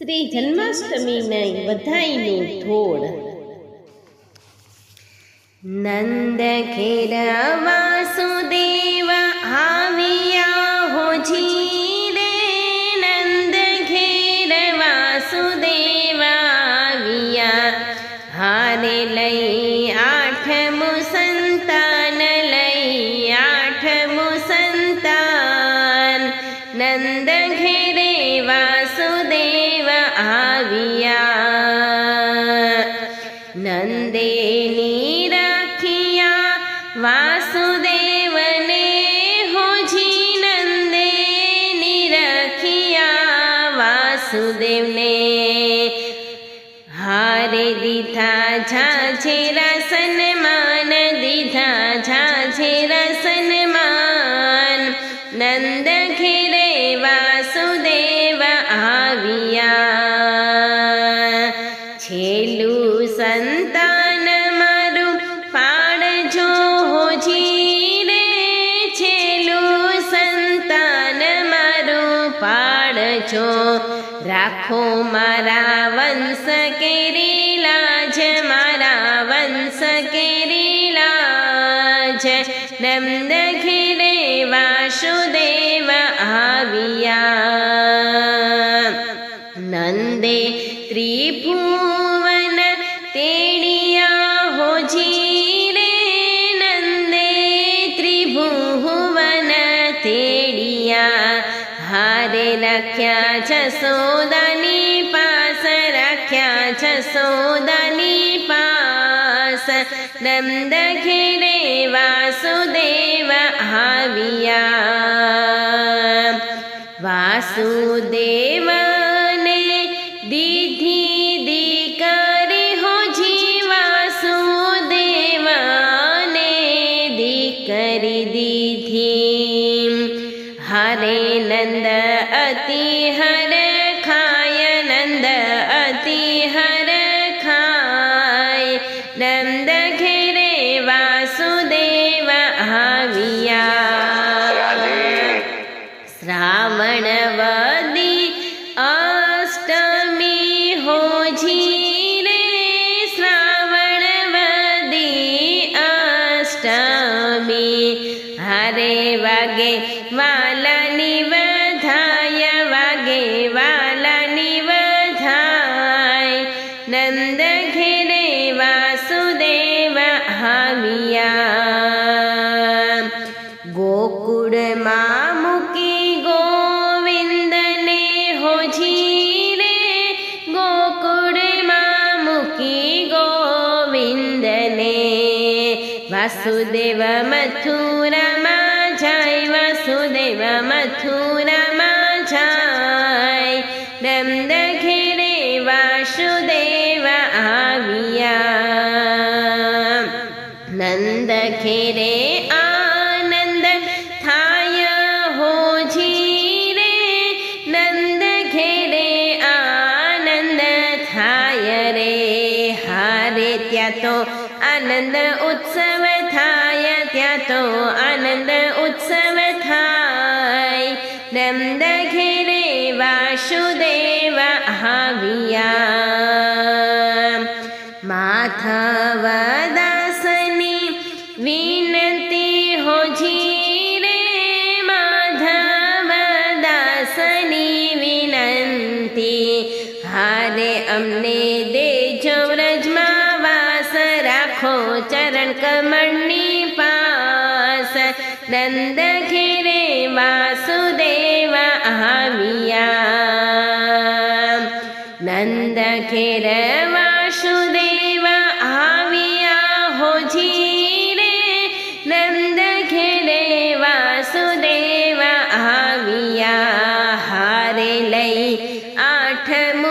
શ્રી જન્માષ્ટમીની વધાઈનું ધોળ। નંદ ઘેર વાસુદેવ આવ્યા હોજી રે, નંદ ઘેર વાસુદેવ આવ્યા, હારે લઈ આઠમું સંતાન, લઈ આઠમું સંતાન, નંદ ઘેરે વાસુદેવ આવ્યા। નંદેની રાખ્યા વાસુદેવને હોજી, નંદેની રાખ્યા વાસુદેવને, હારે દીધા ઝાઝેરા સન્માન, દીધા ઝાઝેરા સન્માન, નંદ ઘેરે વાસુદેવ આવ્યા। છેલ્લું સંતાન મારું પાડજો હોજી રે, છેલ્લું સંતાન મારું પાડજો, રાખો મારા વંશ કેરી લાજ, મારા વંશ કેરી લાજ, નંદ ઘેરે વાસુદેવ આવ્યા। નંદે ત્રિભુવન તેડિયા હોજી રે, નંદે ત્રિભુવન તેડિયા, હારે રાખ્યા જસોદાની પાસ, રાખ્યા જસોદાની પાસ, નંદ ઘેરે વાસુદેવ આવ્યા। વાસુદેવને દીધી દીકરી હોજી, વાસુદેવને દીકરી દીધી, હારે નંદ અતિ હરખાય, નંદ અતિ હરખાય, નંદ ઘેરે વાસુદેવ આવ્યા। શ્રાવણ વદી અષ્ટમી હોજી રે, શ્રાવણ વદી અષ્ટમી, હારે વાગે વાલાની વધાય, વાગે વાલાની વધાય, નંદ ઘેરે વાસુદેવ આવ્યા। ગોકુળમાં મૂકી ગોવિંદને હોજી રે, ગોકુળમાં મૂકી ગોવિંદને, વાસુદેવ મથુરામાં જાય, વાસુદેવ મથુરામાં જાય, નંદ ઘેરે વાસુદેવ આવ્યા। નંદ ઘેરે આનંદ થાય હોજી રે, નંદ ઘેરે આનંદ થાય રે, હારે ત્યાં તો આનંદ ઉત્સવ થાય, ત્યાં તો આનંદ ઉત્સવ થાય, નંદ ઘેરે વાસુદેવ આવ્યા। માધવ દાસની વિનંતી હોજી રે, માધવ દાસની વિનંતી, હારે અમને દેજો વ્રજમાં વાસ, રાખો ચરણ કમળની પાસ, નંદ ઘેરે વાસુદેવ આવ્યા। નંદ ઘેર વાસુદેવ આવ્યા હોજી રે, નંદ ઘેરે વાસુદેવ આવ્યા, હારે લઈ આઠમું